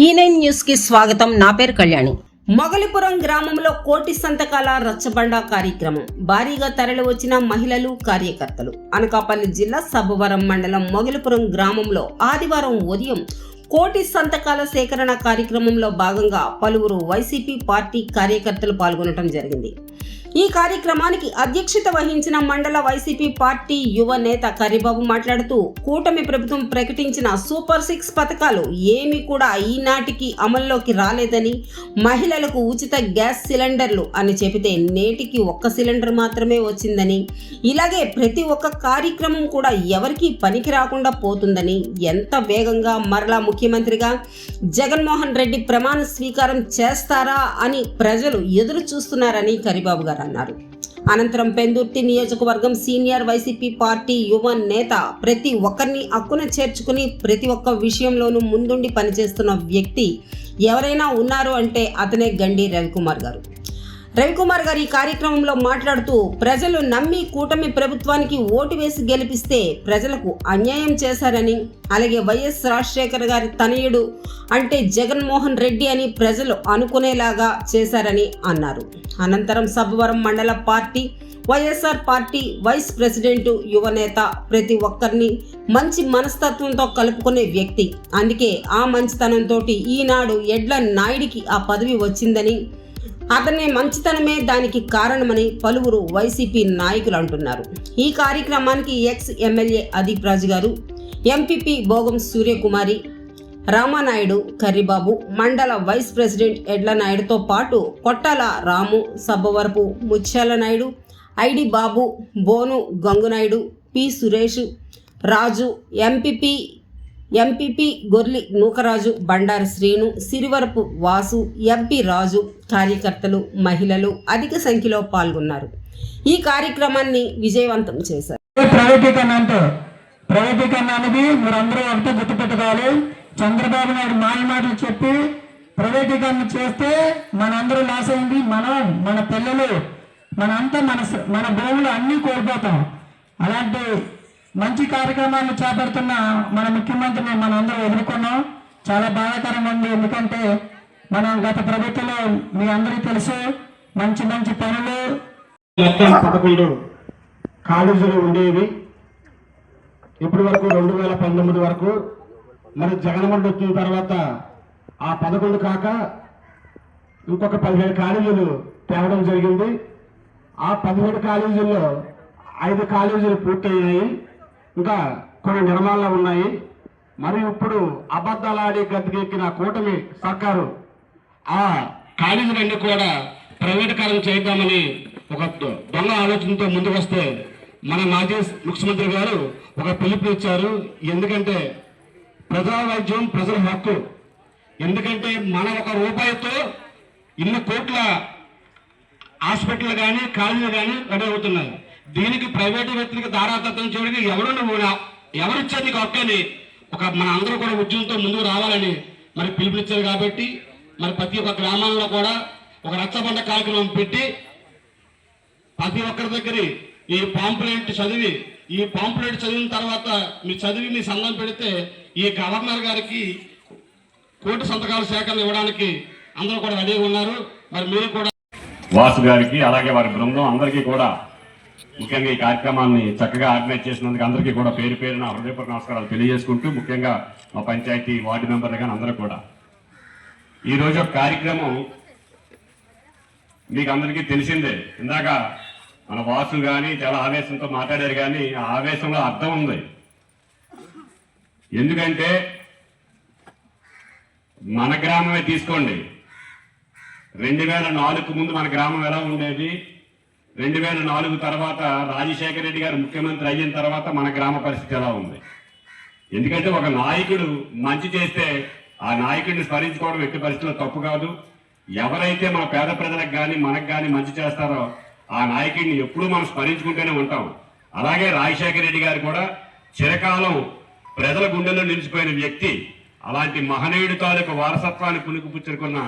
E9 news కి స్వాగతం. నా పేరు కళ్యాణి. మొగలిపురం గ్రామంలో కోటి సంతకాల రచ్చబండ కార్యక్రమం. భారీగా తరలి వచ్చిన మహిళలు, కార్యకర్తలు. అనకాపల్లి జిల్లా సబ్బవరం మండలం మొగలిపురం గ్రామంలో ఆదివారం ఉదయం కోటి సంతకాల సేకరణ కార్యక్రమంలో భాగంగా పలువురు వైసీపీ పార్టీ కార్యకర్తలు పాల్గొనడం జరిగింది. ఈ కార్యక్రమానికి అధ్యక్షత వహించిన మండల వైసీపీ పార్టీ యువ నేత కర్రీబాబు మాట్లాడుతూ, కూటమి ప్రభుత్వం ప్రకటించిన సూపర్ 6 పథకాలు ఏమీ కూడా ఈనాటికి అమల్లోకి రాలేదని, మహిళలకు ఉచిత గ్యాస్ సిలిండర్లు అని చెబితే నేటికి 1 సిలిండర్ మాత్రమే వచ్చిందని, ఇలాగే ప్రతి ఒక్క కార్యక్రమం కూడా ఎవరికీ పనికి రాకుండా పోతుందని, ఎంత వేగంగా మరలా ముఖ్యమంత్రిగా జగన్మోహన్ రెడ్డి ప్రమాణ స్వీకారం చేస్తారా అని ప్రజలు ఎదురు చూస్తున్నారని కర్రీబాబు గారు అన్నారు. అనంతరం పెందుర్తి నియోజకవర్గం సీనియర్ వైసీపీ పార్టీ యువ నేత, ప్రతి ఒక్కరిని హక్కున చేర్చుకుని ప్రతి ఒక్క విషయంలోనూ ముందుండి పనిచేస్తున్న వ్యక్తి ఎవరైనా ఉన్నారు అంటే అతనే గండి రవికుమార్ గారు. రవికుమార్ గారు ఈ కార్యక్రమంలో మాట్లాడుతూ, ప్రజలు నమ్మి కూటమి ప్రభుత్వానికి ఓటు వేసి గెలిపిస్తే ప్రజలకు అన్యాయం చేశారని, అలాగే వైఎస్ రాజశేఖర్ గారి తనయుడు అంటే జగన్మోహన్ రెడ్డి అని ప్రజలు అనుకునేలాగా చేశారని అన్నారు. అనంతరం సబ్బవరం మండల party YSR party vice president యువనేత, ప్రతి ఒక్కరిని మంచి మనస్తత్వంతో కలుపుకునే వ్యక్తి. అందుకే ఆ మంచితనంతో ఈనాడు ఎడ్ల నాయుడికి ఆ పదవి వచ్చిందని, అతని మంచితనమే దానికి కారణమని పలువురు వైసీపీ నాయకులు అంటున్నారు. ఈ కార్యక్రమానికి ఎక్స్ ఎమ్మెల్యే అదీప్ రాజు గారు, ఎంపీపీ భోగం సూర్యకుమారి, రామానాయుడు, కర్రీబాబు, మండల వైస్ ప్రెసిడెంట్ ఎడ్ల నాయుడుతో పాటు కొట్టాల రాము, సబ్బవరపు ముత్యాల నాయుడు, ఐడి బాబు, బోను గంగునాయుడు, పి సురేష్, రాజు, ఎంపీపీ గొర్లి నూకరాజు, బండారు శ్రీను, సిరివరపు వాసు, ఎంపీ రాజు, కార్యకర్తలు, మహిళలు అధిక సంఖ్యలో పాల్గొన్నారు. ఈ కార్యక్రమాన్ని విజయవంతం చేశారు. ప్రైవేటీకరణ అనేది మీరందరూ ఒకటే గుర్తుపెట్టుకోవాలి. చంద్రబాబు నాయుడు మాయ మాటలు చెప్పి ప్రైవేటీకరణ చేస్తే మనందరూ లాస్ అయింది. మన పిల్లలు, మన భూములు అన్నీ కోల్పోతాం. అలాంటి మంచి కార్యక్రమాలు చేపడుతున్న మన ముఖ్యమంత్రిని మనందరూ ఎదుర్కొన్నాం. చాలా బాధాకరంగా ఉంది. ఎందుకంటే మనం గత ప్రభుత్వంలో మీ అందరికీ తెలుసు, మంచి పనులు మొత్తం 11 కాలేజీలు ఉండేవి. ఇప్పటి వరకు 2019 వరకు. మరి జగన్మోహన్ వచ్చిన తర్వాత ఆ 11 కాక ఇంకొక 17 కాలేజీలు తేవడం జరిగింది. ఆ 17 కాలేజీల్లో 5 కాలేజీలు పూర్తయినాయి, ఇంకా కొన్ని నిర్మాణాలు ఉన్నాయి. మరి ఇప్పుడు అబద్ధాలాడి గద్దెకెక్కిన కూటమి సర్కారు ఆ కాలేజీలన్నీ కూడా ప్రైవేటీకరణ చేద్దామని ఒక దొంగ ఆలోచనతో ముందుకు వస్తే మన మాజీ ముఖ్యమంత్రి గారు ఒక పిలుపునిచ్చారు. ఎందుకంటే ప్రజా వైద్యం ప్రజల హక్కు. ఎందుకంటే మన 1 రూపాయితో ఇన్ని కోట్ల హాస్పిటల్ కానీ కాలేజీలు కానీ రెడీ అవుతున్నాయి. దీనికి ప్రైవేటు వ్యక్తులకు దారాదత్తం చేయడానికి ఎవరిచ్చారు నీకు హక్కని మన అందరూ కూడా ఉద్యమంతో ముందుకు రావాలని మరి పిలుపునిచ్చారు. కాబట్టి మరి ప్రతి ఒక్క గ్రామాల్లో కూడా ఒక రచ్చబండ కార్యక్రమం పెట్టి ప్రతి ఒక్కరి దగ్గర ఈ పాంప్లెట్ చదివిన తర్వాత మీ సంఘం పెడితే ఈ గవర్నర్ గారికి కోటి సంతకాల సేకరణ ఇవ్వడానికి అందరూ కూడా రెడీగా ఉన్నారు. మరి మీరు కూడా వాసు గారికి అలాగే వారి బృందం అందరికీ కూడా ముఖ్యంగా ఈ కార్యక్రమాన్ని చక్కగా ఆర్గనైజ్ చేసినందుకు అందరికీ కూడా పేరు పేరున హృదయపూర్వక నమస్కారాలు తెలియజేసుకుంటూ, ముఖ్యంగా మా పంచాయతీ వార్డు మెంబర్లు కానీ అందరూ కూడా ఈరోజు ఒక కార్యక్రమం మీకు అందరికీ తెలిసిందే. ఇందాక మన వాసు కానీ చాలా ఆవేశంతో మాట్లాడారు, కానీ ఆ ఆవేశంలో అర్థం ఉంది. ఎందుకంటే మన గ్రామమే తీసుకోండి, 2004కు ముందు మన గ్రామం ఎలా ఉండేది, 2004 తర్వాత రాజశేఖర రెడ్డి గారు ముఖ్యమంత్రి అయిన తర్వాత మన గ్రామ పరిస్థితి ఎలా ఉంది. ఎందుకంటే ఒక నాయకుడు మంచి చేస్తే ఆ నాయకుడిని స్మరించుకోవడం ఎట్టి పరిస్థితుల్లో తప్పు కాదు. ఎవరైతే మన పేద ప్రజలకు కానీ మనకు కానీ మంచి చేస్తారో ఆ నాయకుడిని ఎప్పుడూ మనం స్మరించుకుంటూనే ఉంటాం. అలాగే రాజశేఖర రెడ్డి గారు కూడా చిరకాలం ప్రజల గుండెల్లో నిలిచిపోయిన వ్యక్తి. అలాంటి మహనీయుడి తాలూకు వారసత్వాన్ని పుణికిపుచ్చుకున్న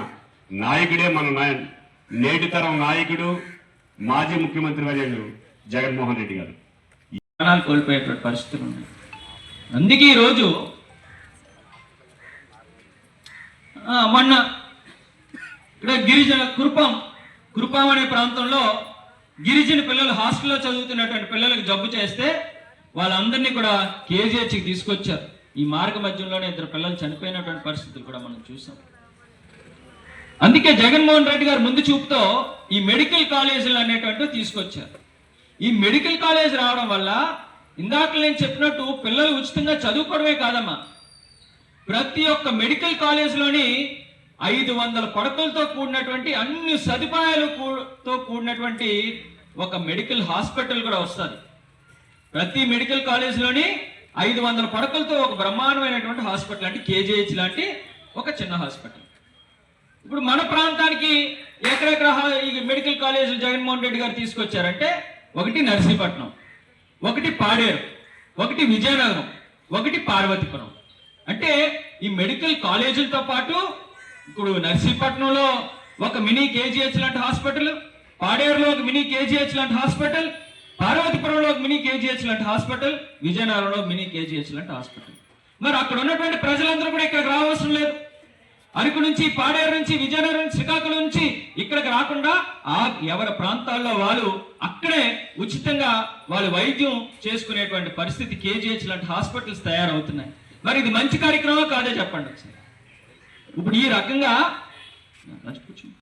నాయకుడే మన నేటి తరం నాయకుడు, మాజీ ముఖ్యమంత్రి వర్యులు జగన్మోహన్ రెడ్డి గారు. కోల్పోయేటువంటి పరిస్థితులు ఉన్నాయి. అందుకే ఈరోజు మొన్న ఇక్కడ గిరిజన కురుపాం అనే ప్రాంతంలో గిరిజన పిల్లలు హాస్టల్లో చదువుతున్నటువంటి పిల్లలకు జబ్బు చేస్తే వాళ్ళందరినీ కూడా కేజీహెచ్కి తీసుకొచ్చారు. ఈ మార్గ మధ్యంలోనే 2 పిల్లలు చనిపోయినటువంటి పరిస్థితులు కూడా మనం చూసాం. అందుకే జగన్మోహన్ రెడ్డి గారు ముందు చూపుతో ఈ మెడికల్ కాలేజీలు అనేటువంటివి తీసుకొచ్చారు. ఈ మెడికల్ కాలేజ్ రావడం వల్ల ఇందాక నేను చెప్పినట్టు పిల్లలు ఉచితంగా చదువుకోవడమే కాదమ్మా, ప్రతి ఒక్క మెడికల్ కాలేజీలోని 500 పడకలతో కూడినటువంటి అన్ని సదుపాయాలతో కూడినటువంటి ఒక మెడికల్ హాస్పిటల్ కూడా వస్తుంది. ప్రతి మెడికల్ కాలేజీలోని 500 పడకలతో ఒక బ్రహ్మాండమైనటువంటి హాస్పిటల్, అంటే కేజీహెచ్ లాంటి ఒక చిన్న హాస్పిటల్. ఇప్పుడు మన ప్రాంతానికి ఎక్కడెక్కడ ఈ మెడికల్ కాలేజీలు జగన్మోహన్ రెడ్డి గారు తీసుకొచ్చారంటే, ఒకటి నర్సీపట్నం, ఒకటి పాడేరు, ఒకటి విజయనగరం, ఒకటి పార్వతీపురం. అంటే ఈ మెడికల్ కాలేజీలతో పాటు ఇప్పుడు నర్సీపట్నంలో ఒక మినీ కేజీహెచ్ లాంటి హాస్పిటల్, పాడేరులో ఒక మినీ కేజీహెచ్ లాంటి హాస్పిటల్, పార్వతీపురంలో ఒక మినీ కేజీహెచ్ లాంటి హాస్పిటల్, విజయనగరంలో మినీ కేజీహెచ్ లాంటి హాస్పిటల్. మరి అక్కడ ఉన్నటువంటి ప్రజలందరూ కూడా ఇక్కడికి రావాల్సిన లేదు. అరకు నుంచి, పాడేరు నుంచి, విజయనగరం నుంచి, శ్రీకాకుళం నుంచి ఇక్కడికి రాకుండా ఎవరి ప్రాంతాల్లో వాళ్ళు అక్కడే ఉచితంగా వాళ్ళు వైద్యం చేసుకునేటువంటి పరిస్థితి కేజీహెచ్ లాంటి హాస్పిటల్స్ తయారవుతున్నాయి. మరి ఇది మంచి కార్యక్రమం కాదే చెప్పండి ఒకసారి. ఇప్పుడు ఈ రకంగా